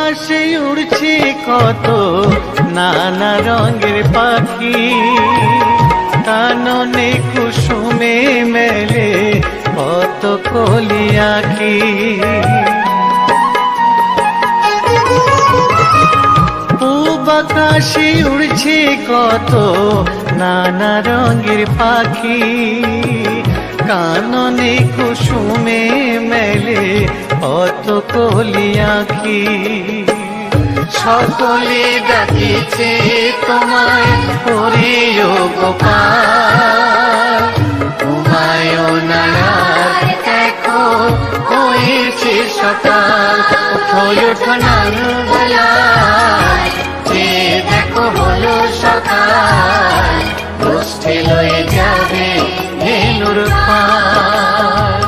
আকাশে উড়ছে কত নানা রঙের পাখি, কাননে কুসুমে মেলে কত কলি আঁখি। পূব আকাশে উড়ছে কত নানা রঙের পাখি, কাননে কুসুমে মেলে কত কলি আঁখি। সকলে ডাকিছে তোমায় হরিও গোপাল, হুমায়ুনার দেখো হয়েছে সকাল। ওঠো ওঠো নানুবেলায়, যে দেখো হলো সকাল, গোষ্ঠী লয়ে যাবে ধেনুর পাল।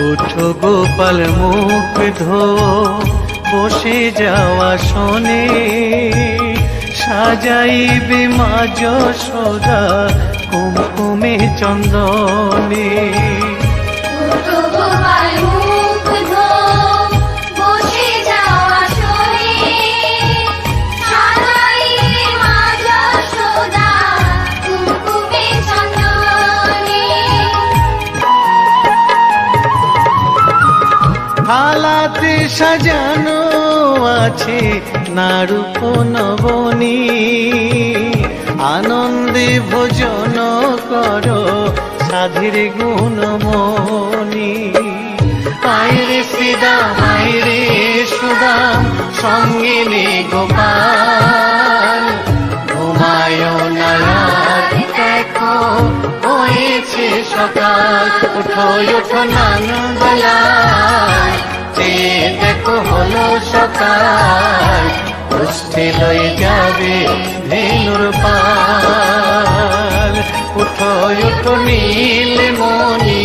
ওঠো গোপাল মুখ ধো, বসে যাওয়া শোনে, সাজাইবে মা যশোদা কুমকুমে চন্দনে। থালাতে সাজানো আছে নারূপ নবনী, আনন্দে ভোজন করো সাধীর গুণমণি। আয়রে শ্রীদাম আয়রে সুদাম, সঙ্গে নে গোপাল, হুমায়ুনার দেখো হয়েছে সকাল। ওঠো ওঠো নানুবেলায়, যে দেখো হলো সকাল, গোষ্ঠী লয়ে যাবে ধেনুর পাল। উঠো উঠো নীলমণি,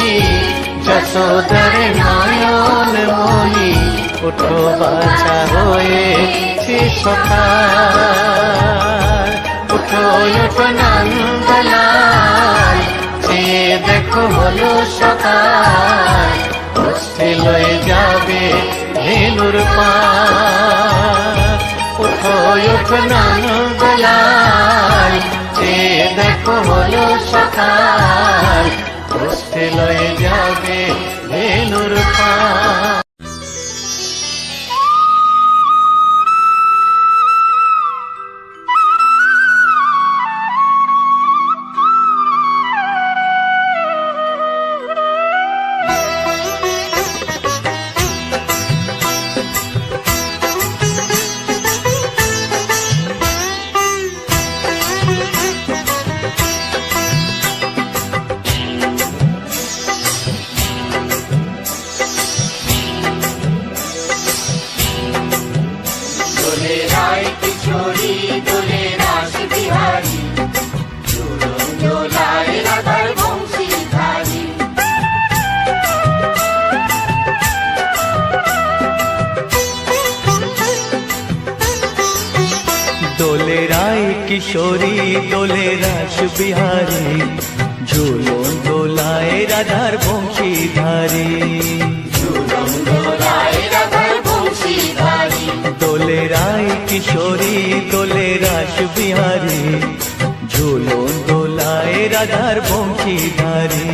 যশোদার নয়ন মণি, উঠো বাছা হয়েছে সকাল। উঠো উঠো নানুবেলায়, যে দেখো হলো সকাল, গোষ্ঠী লয়ে যাবে ধেনুর পাল। উঠো উঠো নানুবেলায়, যে দেখো হলো সকাল, গোষ্ঠী লয়ে যাবে ধেনুর পাল। দোলে রায় কিশোরী দোলে রাস বিহারী, ঝুলন দোলায় রাধার বংশীধারী। দোলে রায় কিশোরী দোলে রাস বিহারী, ঝুলন দোলায় রাধার বংশীধারী।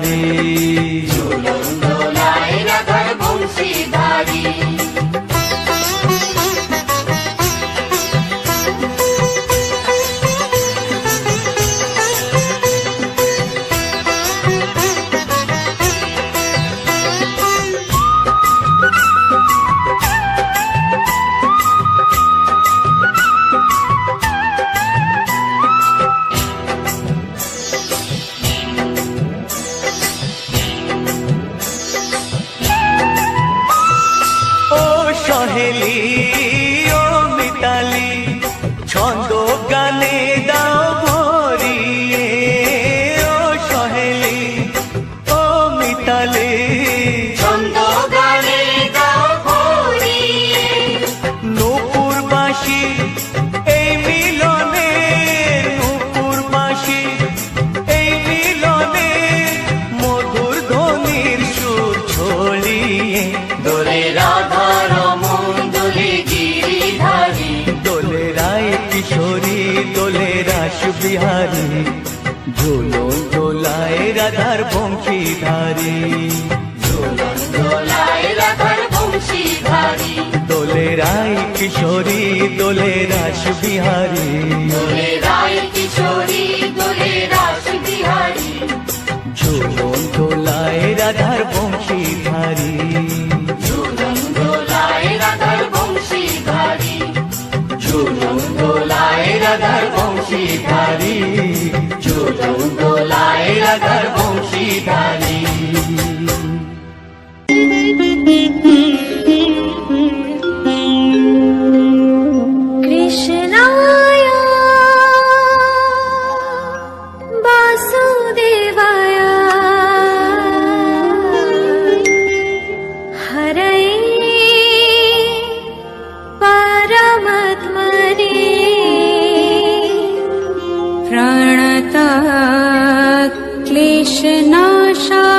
বংশীধারী। ঝুলন দোলায় রাধার বংশীধারী। সহেলি ও মিতালি ছন্দ গানে দাও ভরিয়ে। ও সহেলি ও মিতালি ছন্দ গানে দাও ভরিয়ে। নূপুর বাঁশি এই মিলনে, নূপুর বাঁশি এই মিলনে মধুর ধ্বনির সুর ছড়িয়ে। দোলে রাধার মন দোলে গিরিধারী। দোলে রায় কিশোরী দোলে রাস বিহারী, ঝুলন দোলায় রাধার বংশীধারী। ঝুলন দোলায় রাধার বংশীধারী। দোলে রায় কিশোরী দোলে রাস বিহারী, দোলে রায় কিশোরী দোলে রাস বিহারী। ঝুলন দোলায় রাধার বংশীধারী। ঝুলন দোলায় রাধার বংশীধারী। ঝুলন দোলায় রাধার বংশীধারী, ঝুলন দোলায় রাধার বংশীধারী। কৃষ্ণায় বাসুদেবায় হরয়ে পরমাত্মনে প্রণতঃ ক্লেশনাশায়।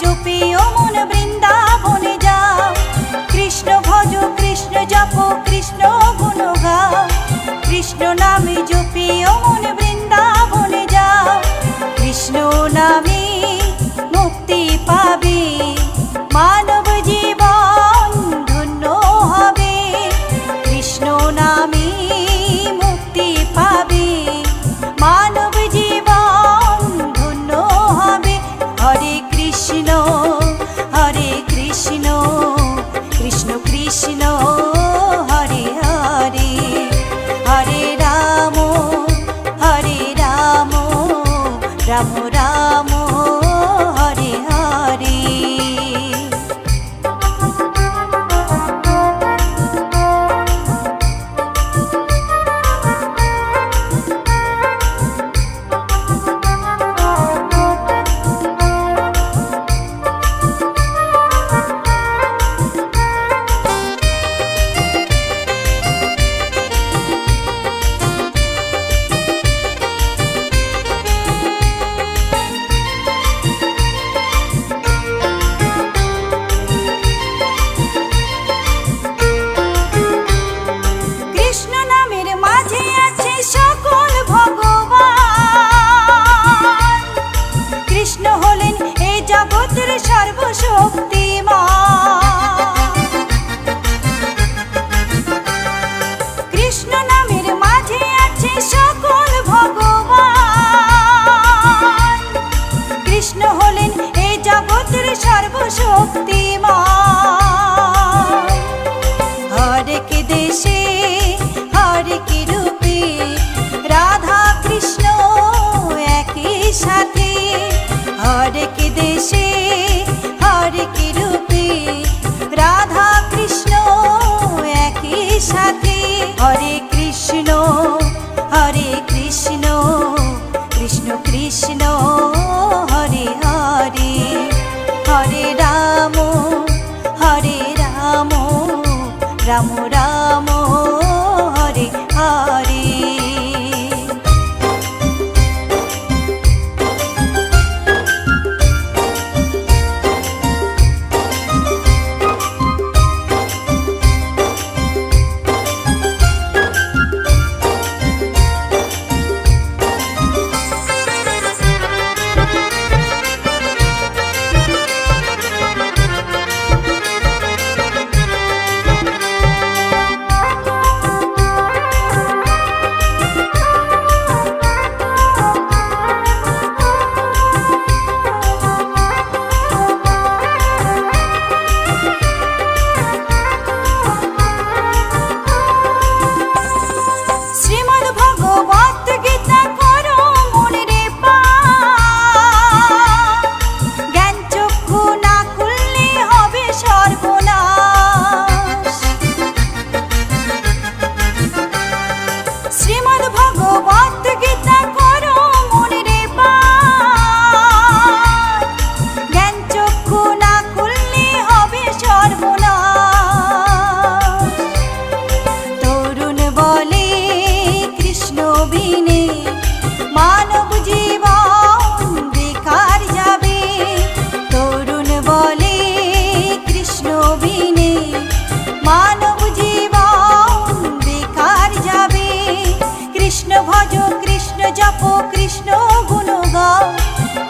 জপি ও মন বৃন্দাবনে যাও, কৃষ্ণ ভজ কৃষ্ণ জপ কৃষ্ণ গুণ গাও, কৃষ্ণ নামে জপি ও মন বৃন্দাবনে যাও, কৃষ্ণ নামে মুক্তি পাবে, মানব জীবন ধন্য হবে, কৃষ্ণ নামে মুক্তি পাবে, মানব জীবন ধন্য হবে। হরে কৃষ্ণ কৃষ্ণ কৃষ্ণ হরে হরে, হরে রাম রাম রাম হরে হরে। কৃষ্ণ নামের মাঝে আছে সকল ভগবান, কৃষ্ণ হলেন এই জগতের সর্বশক্তিমান, কৃষ্ণ নামের মাঝে আছে সকল ভগবান, কৃষ্ণ হলেন এই জগতের সর্বশক্তিমান। হরেক দেশে হরেক রূপে রাধা কৃষ্ণ একই সাথে, হরেক দেশে হরেক রূপে রাধা কৃষ্ণ একই সাথে। হরে কৃষ্ণ কৃষ্ণ কৃষ্ণ হরে হরে, হরে রাম রাম রাম হরে হরে। কৃষ্ণ গুণ গাও,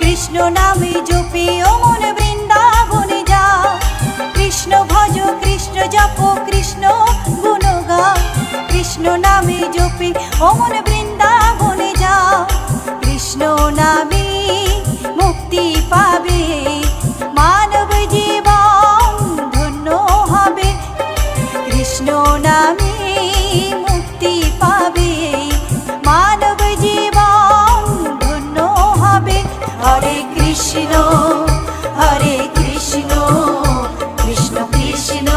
কৃষ্ণ নামে জপি ও মন বৃন্দাবনে যাও, কৃষ্ণ ভজ কৃষ্ণ জপ কৃষ্ণ গুণ গাও, কৃষ্ণ নামে জপি ও মন বৃন্দাবনে যাও, কৃষ্ণ নামে মুক্তি পাবে, মানব জীবন ধন্য হবে, কৃষ্ণ নামে মুক্তি পাবে, মানব জীবন ধন্য হবে। হরে কৃষ্ণ কৃষ্ণ কৃষ্ণ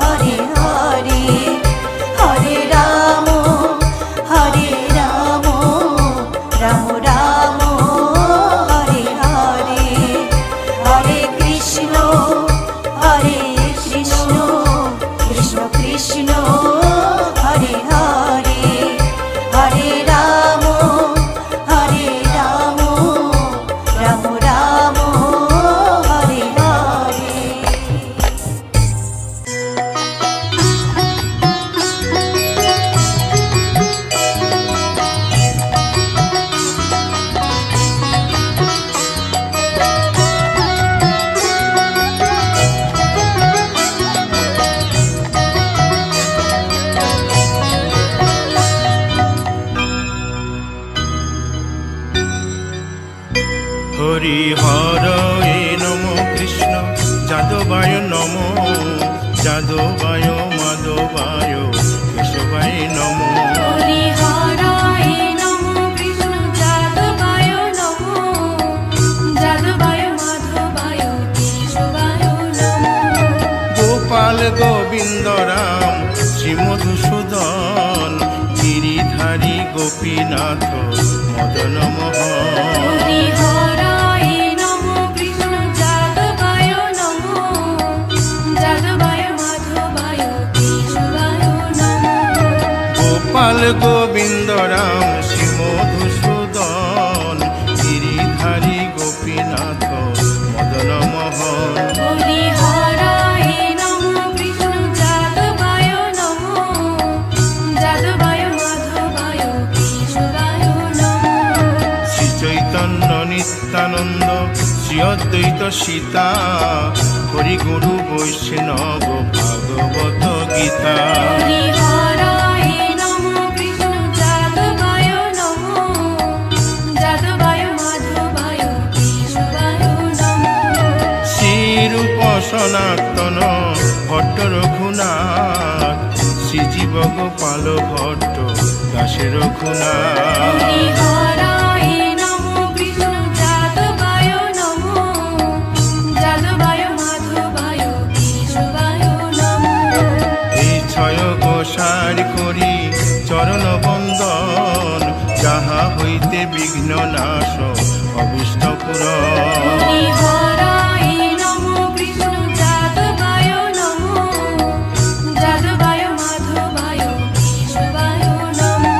হরে হরে, হরে রাম হরি হরয়ে নম কৃষ্ণ যাদবায় নম যাদবায় মাধবায় কেশবায় নম হরি হরায় নমো কৃষ্ণ যাদবায় নমো যাদবায় মাধবায় কেশবায় নমো গোপাল গোবিন্দ রাম শ্রীমধুসূদন গিরিধারী গোপীনাথ মদন মোহন হরি হরায় নমো কৃষ্ণ যাদবায় নমো যাদবায় মাধবায় কেশবায় নমো গোপাল গোবিন্দ রাম শ্রীমধুসূদন গিরিধারী গোপীনাথ মদন মোহন হরি হরায় নমো কৃষ্ণ যাদবায় নমো যাদবায় মাধবায় কেশবায় নমো শ্রী চৈতন্য নিত্যানন্দ শ্রী অদ্বৈত সীতা হরি গুরু বৈষ্ণব ভাগবত গীতা হরি হরায় নমো কৃষ্ণ যাদবায় নমো যাদবায় মাধবায় কেশবায় নমো শ্রীরূপ সনাতন ভট্ট রঘুনাথ শ্রীজীব গোপাল ভট্ট দাসে রঘুনাথ হরি হরায় নমো কৃষ্ণ যাদবায় নমো যাদবায় মাধবায় কেশবায় নমো এই ছয় গোসার করি চরণ বন্দন যাহা হইতে বিঘ্ন নাশ অভিষ্ট পুরন হরি হরায় নমো কৃষ্ণ যাদবায় নমো যাদবায় মাধবায় কেশবায় নমো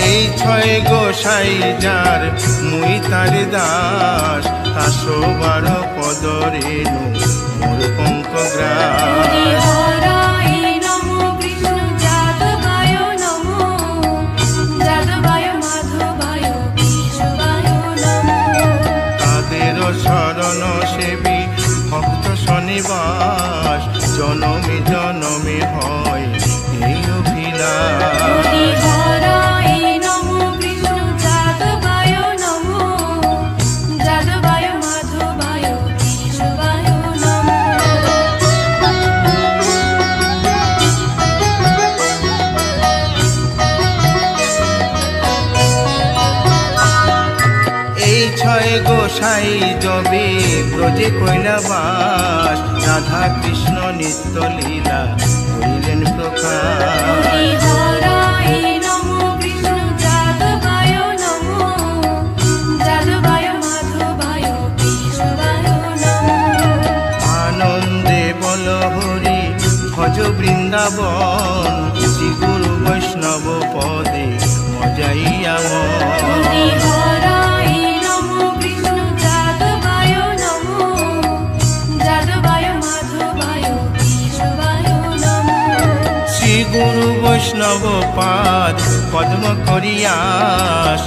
এই ছয় গোসাই যার মুই তার দাস 112 পদ রেণু মোর পঙ্ক হরি গ্রাস হরায় নমো কৃষ্ণ যাদবায় নমো যাদবায় মাধবায় কেশবায় নমো তাদের শরণ সেবী ভক্ত শনিবাস জনমে জনমে হয় এই অভিলাষ হরি হরায় নমো কৃষ্ণ যাদবায় নমো যাদবায় মাধবায় কেশবায় নমো এই ছয় গোসাই যবে ব্রজে কৈলাবাস রাধা কৃষ্ণ নিত্য লীলা করিলেন প্রকাশ হরি হরায় নমো কৃষ্ণ যাদবায় নমো যাদবায় মাধবায় কেশবায় নমো আনন্দে বল হরি ভজ বৃন্দাবন শ্রী গুরু বৈষ্ণব পদে মজাইয়া হরি হরায় নমো কৃষ্ণ যাদবায় নমো যাদবায় মাধবায় কেশবায় নমো শ্রী গুরু বৈষ্ণব পাদ পদ্ম করিয়াস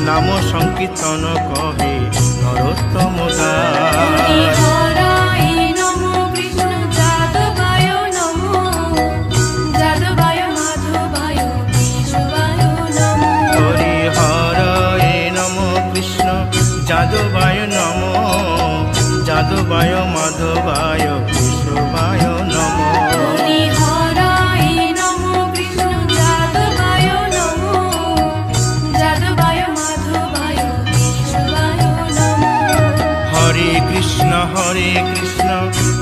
নাম সংকীর্তন কহে নরোত্তম হরি দাস হরায় নমো কৃষ্ণ যাদবায় নমো যাদবায় মাধবায় কেশবায় নমো হরি হরয়ে নম কৃষ্ণ যাদবায় নম যাদবায় মাধবায় কেশবায় নম হরি হরায় নমো কৃষ্ণ যাদবায় নমো যাদবায় মাধবায় কেশবায় নমো হরে কৃষ্ণ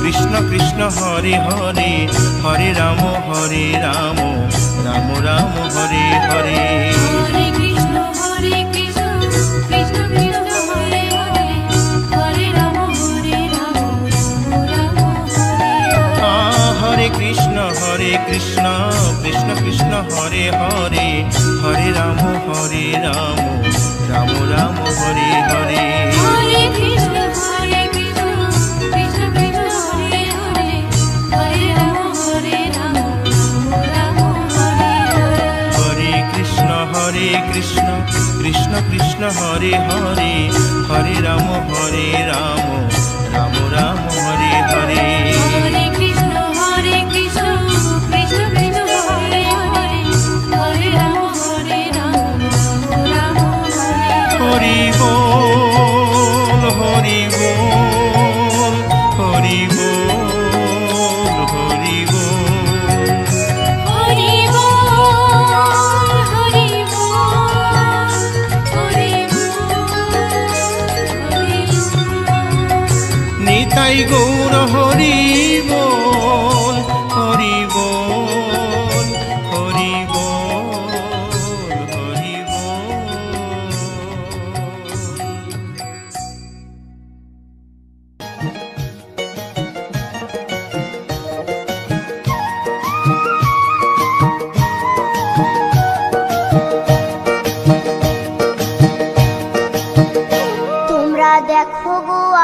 কৃষ্ণ কৃষ্ণ হরে হরে হরে রাম রাম রাম হরে হরে হরে কৃষ্ণ কৃষ্ণ কৃষ্ণ হরে হরে হরে রাম রাম রাম হরে হরে হরে কৃষ্ণ কৃষ্ণ কৃষ্ণ হরে হরে হরে রাম রাম রাম হরে হরে হরে কৃষ্ণ কৃষ্ণ কৃষ্ণ কৃষ্ণ হরে হরে হরে রাম রাম হরে হরে হরে কৃষ্ণ কৃষ্ণ কৃষ্ণ হরে হরে হরে রাম রাম রাম হরে হরে হরে কৃষ্ণ কৃষ্ণ কৃষ্ণ কৃষ্ণ হরে হরে হরে রাম রাম রাম হরে হরে হরি বল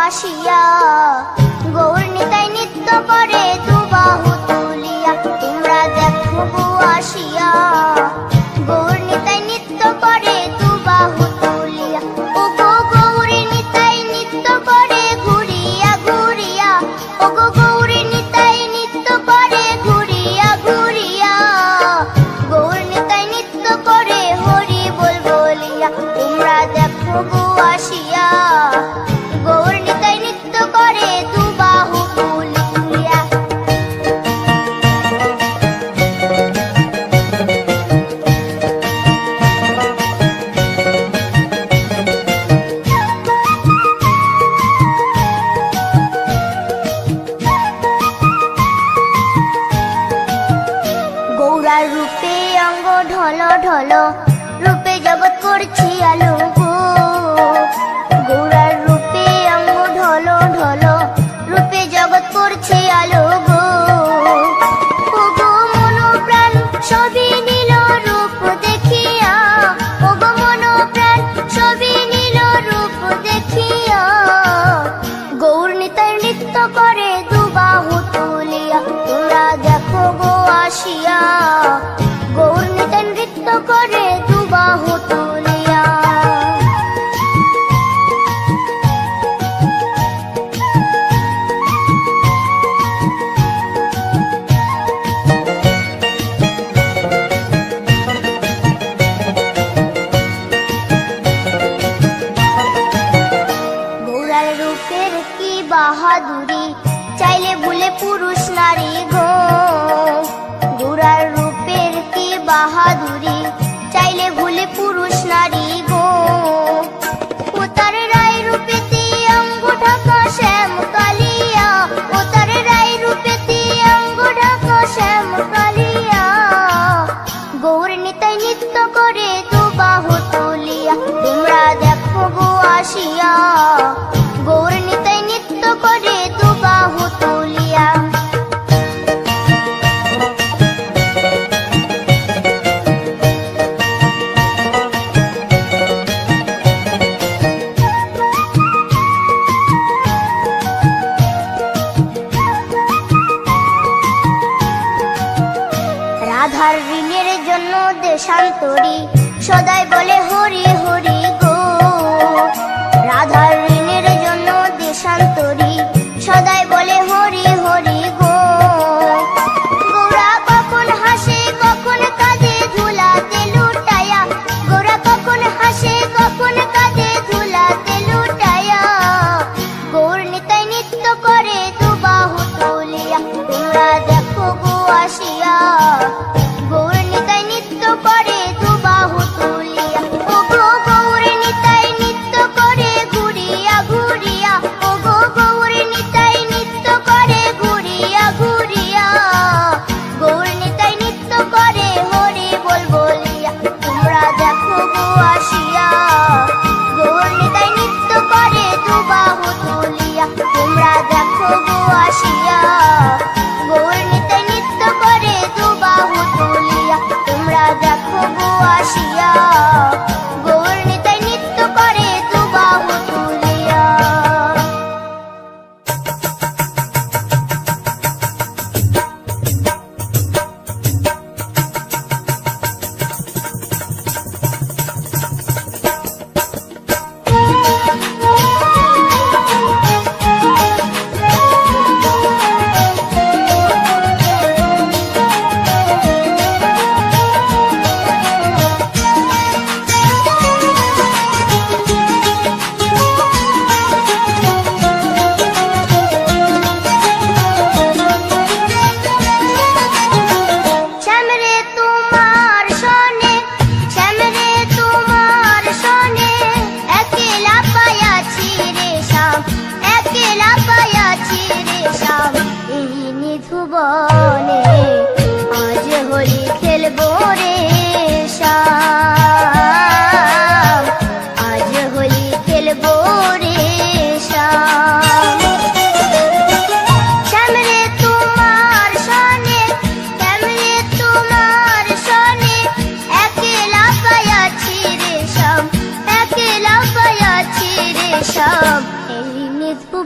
আসিয়া গৌর নিতাই নৃত্য করে দুবাহু তুলিয়া তোমরা দেখো গো আসিয়া গৌর নিতাই নৃত্য করে দুবাহু তুলিয়া ও গো গৌর নিতাই নৃত্য করে ঘুরিয়া ঘুরিয়া ও গো গৌর নিতাই নৃত্য করে ঘুরিয়া ঘুরিয়া গৌর নিতাই নৃত্য করে হরি বল বলিয়া তোমরা দেখো গো আসিয়া গৌর নিতাই নৃত্য করে দুবাহু তুলিয়া গৌরার রূপে অঙ্গ ঢল ঢল রূপে জগৎ করছি আলো গো গৌরার রূপে অঙ্গ ঢল ঢল রূপে জগৎ করছি আলো গো ও গো মন প্রাণ সবই নীল রূপ দেখিয়া ও গো মন প্রাণ সবই নীল রূপ দেখিয়া গৌর নিতাই নৃত্য করে দুবাহু তুলিয়া তোমরা দেখো গো আসিয়া গৌর নিতাই নৃত্য করে দুবাহু তুলিয়া গৌরার রূপের কি বাহাদুরি চাইলে ভুলে পুরুষ নারী গো গৌরার রূপের কি বাহাদুরি চাইলে ভুলে পুরুষ নারী গো ও তার রায় রূপেতে অঙ্গ ঢাকা শ্যাম কালিয়া ও তার রায় রূপেতে অঙ্গ ঢাকা শ্যাম কালিয়া গৌর নিতাই নৃত্য করে দুবাহু তুলিয়া তোমরা দেখো গো আসিয়া গৌর নিতাই নৃত্য করে দুবাহু তুলিয়া রাধার ঋণের জন্য দেশান্তরী সদাই বলে হরি হরি গো রাধার ঋণের জন্য দেশান্তরী সদাই বলে হরি হরি গো গৌরা কখন হাসে কখন কাঁদে ধুলাতে লুটায়া গৌরা কখন হাসে কখন কাঁদে ধুলাতে লুটায়া গৌর নিতাই নৃত্য করে দুবাহু তুলিয়া তোমরা দেখো গো আসিয়া গৌর নিতাই নৃত্য করে দুবাহু তুলিয়া ও গো গৌর নিতাই নৃত্য করে ঘুরিয়া ঘুরিয়া ও গো গৌর নিতাই নৃত্য করে ঘুরিয়া ঘুরিয়া গৌর নিতাই নৃত্য করে হরি বল বলিয়া তোমরা দেখো গো আসিয়া গৌর নিতাই নৃত্য করে দুবাহু তুলিয়া তোমরা দেখো গো আসিয়া গৌর নিতাই নৃত্য করে দুবাহু তুলিয়া তোমরা দেখো গো আসিয়া গৌর নিতাই নৃত্য করে দুবাহু তুলিয়া শ্যামরে তোমার সনে শ্যামরে তোমার সনে একলা পায়াছি রে শ্যাম একলা পায়াছি রে শ্যাম এই নিধুবনে আজ হোলি খেলবো রে শ্যাম আজ হোলি খেলবো রে শ্যাম শ্যামরে তোমার সনে শ্যামরে তোমার সনে একলা পায়াছি রে শ্যাম একলা পায়াছি রে শ্যাম এই নিধু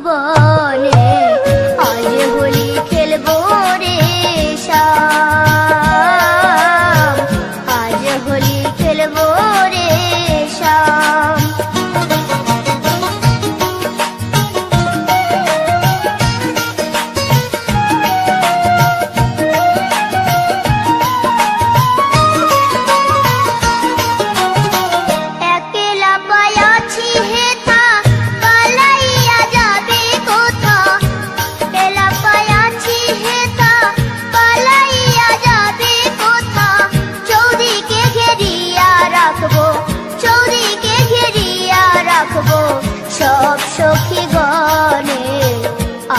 সব সখী গণে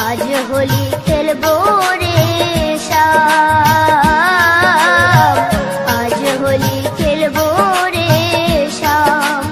আজ হোলি খেলবো রে শ্যাম, আজ হোলি খেলবো রে শ্যাম।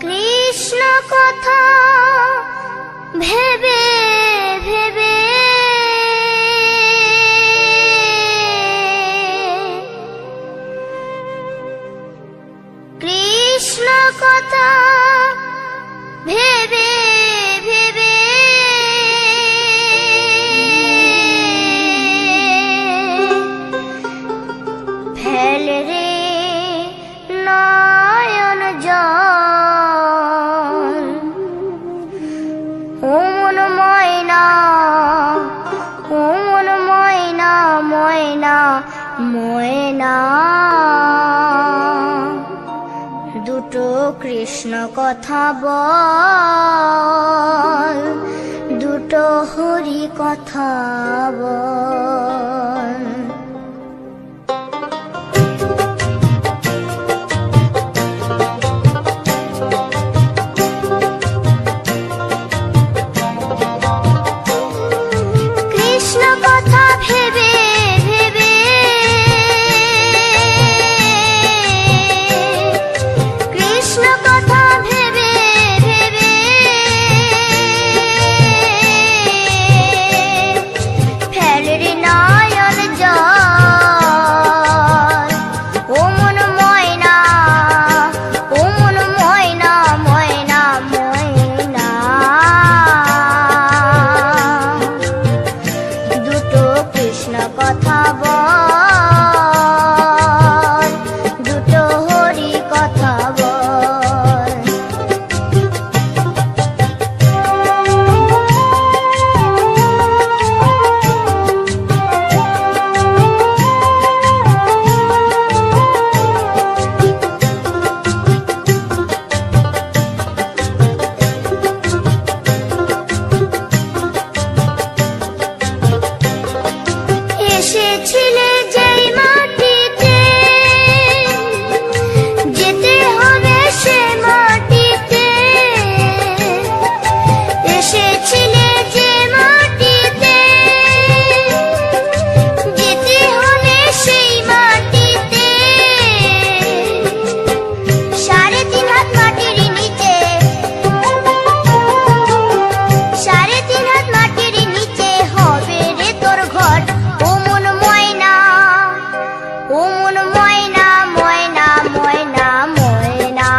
কৃষ্ণ কথা ভেবে ভেবে কৃষ্ণ কথা ভেবে ভেবে ফেল রে নয়ন জল, ও মন ময়না, ও মন ময়না, ময়না ময়না। দুটো কৃষ্ণ কথা বল, দুটো হরি কথা বল। কৃষ্ণ কথা ভেবে ভেবে কৃষ্ণ কথা ভেবে ভেবে ফেল রে নয়ন জল, ও মন ময়না, ও মন ময়না, ময়না ময়না। দুটো কৃষ্ণ কথা বল, দুটো হরি কথা বল। এসেছিলে যেই মাটিতে, যেতে হবে সে মাটিতে। এসেছিলে যে মাটিতে, যেতে হবে সেই মাটিতে। 3.5 হাত মাটির নিচে, 3.5 হাত মাটির নিচে হবে রে তোর ঘর। ও মন ময়না, ও মন ময়না, ময়না ময়না ময়না।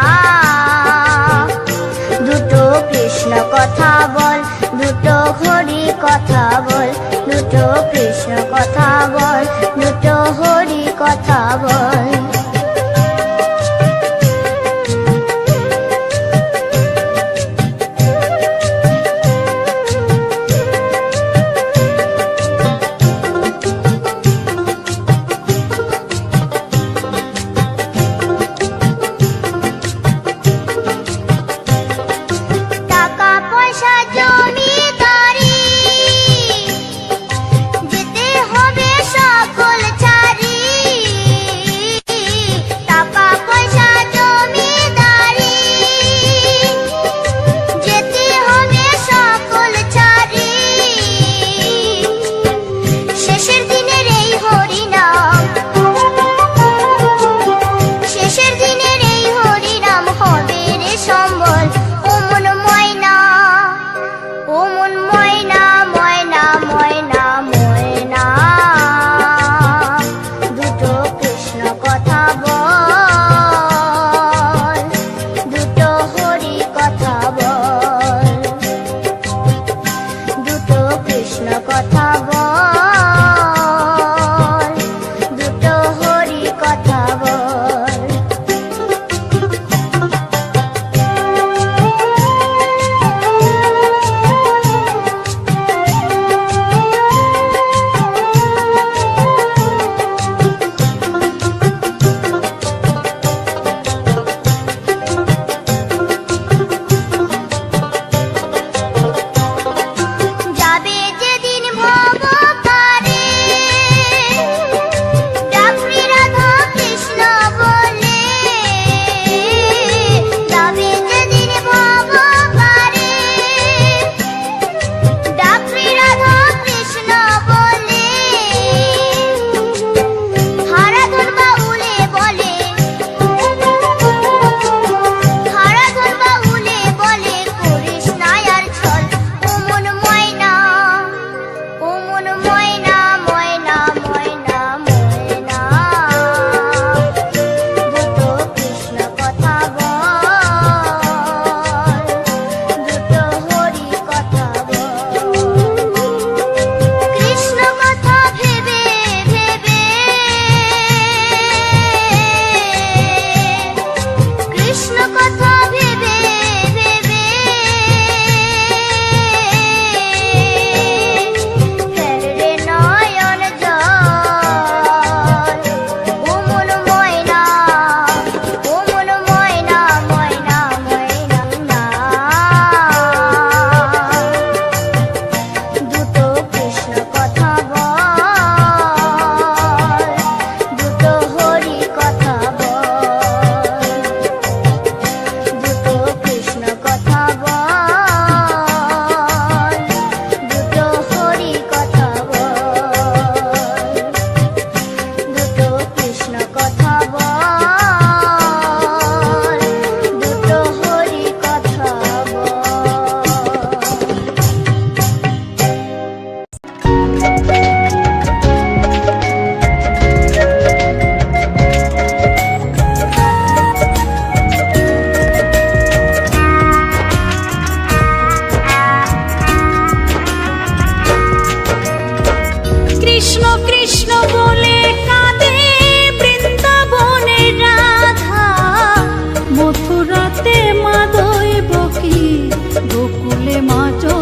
দুটো কৃষ্ণ কথা বল, দুটো হরি কথা বল, দুটো কৃষ্ণ কথা বল, দুটো হরি কথা বল।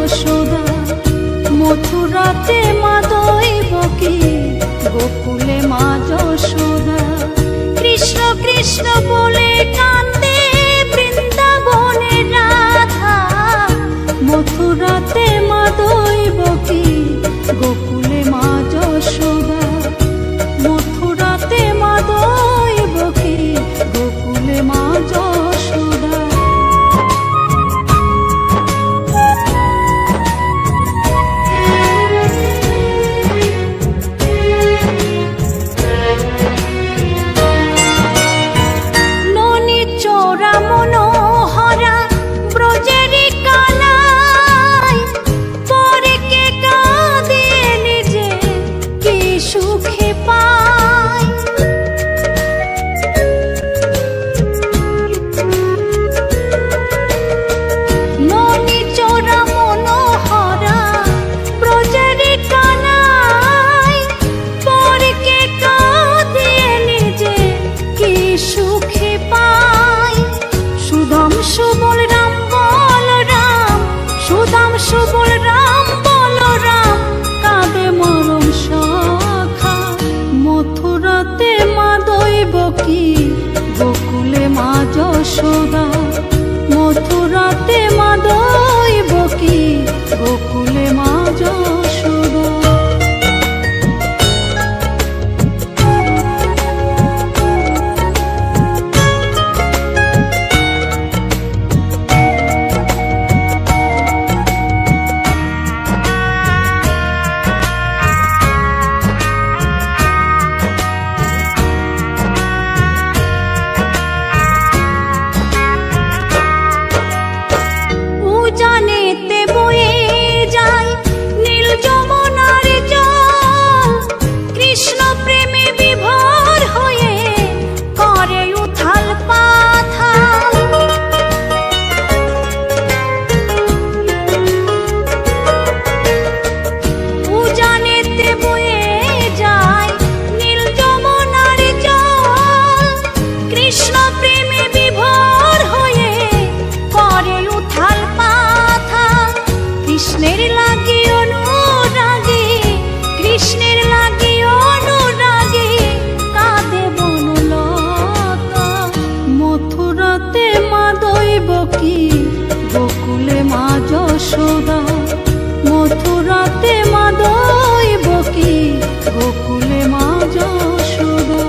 যশোদা, মথুরাতে মা দৈবকী, গোকুলে মা যশোদা। কৃষ্ণ কৃষ্ণ বলে কান্দে বৃন্দাবনে রাধা, মথুরাতে মা দৈবকী, গোকুলে মা যশোদা। মথুরাতে মা দৈবকী, গোকুলে মা যশোদা। ননি চোরা মনোহরা ব্রজেরি কানাই, পরে কে কাঁদিয়ে নিজে কি সুখে পায়। ননি চোরা মনোহরা ব্রজেরি কানাই, পরে কে কাঁদিয়ে নিজে কি সুখে পায়। সুদাম সুবল রাম বলরাম, সুদাম সুবল রাম বলরাম, কাঁদে মরম সখা। মথুরাতে মা দৈবকী, গোকুলে মা যশোদা। মথুরাতে মা দৈবকী, গোকুলে মা যশোদা। উজানেতে বয়ে যায় নীল যমুনার জল, কৃষ্ণ প্রেমে বিভোর হয়ে করে উথাল পাথাল। উজানেতে বয়ে যায় নীল যমুনার জল, কৃষ্ণ প্রেমে বিভোর হয়ে করে উথাল পাথাল। কৃষ্ণের লাগি অনুরাগী, কৃষ্ণের লাগি অনুরাগী, কাঁদে বনলতা। মথুরাতে মা দৈবকী, গোকুলে মা যশোদা। মথুরাতে মা দৈবকী, গোকুলে মা যশোদা।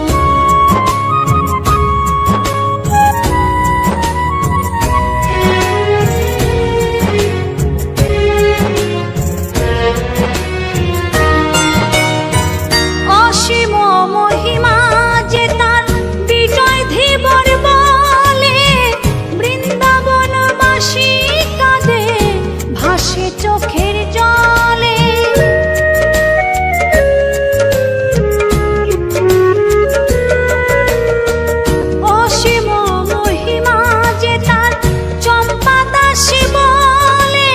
অসীম মহিমা যে তার বিজয় ধীবর বলে, বৃন্দাবনবাসী কাঁদে ভাসে চোখের জলে। অসীম মহিমা যে তার চম্পা দাসী বলে,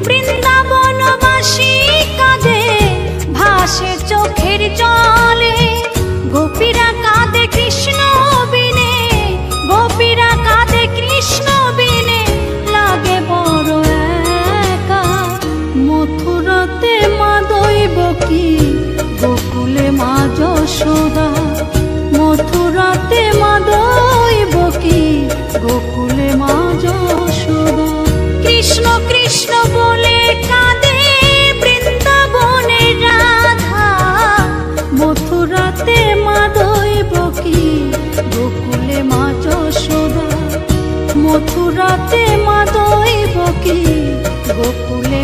বৃন্দাবনবাসী কাঁদে ভাসে চোখের জলে। গোপীরা কাঁদে কৃষ্ণ বিনে, গোপীরা কাঁদে কৃষ্ণ বিনে, লাগে বড় একা। মথুরাতে মা দৈবকী, গোকুলে মা যশোদা। মথুরাতে মা দৈবকী, গোকুলে মা যশোদা। কৃষ্ণ কৃষ্ণ বলে কাঁদে বৃন্দাবনে রাধা, মথুরাতে মা দৈবকী, গোকুলে মা যশোদা। মথুরাতে মা দৈবকী, গোকুলে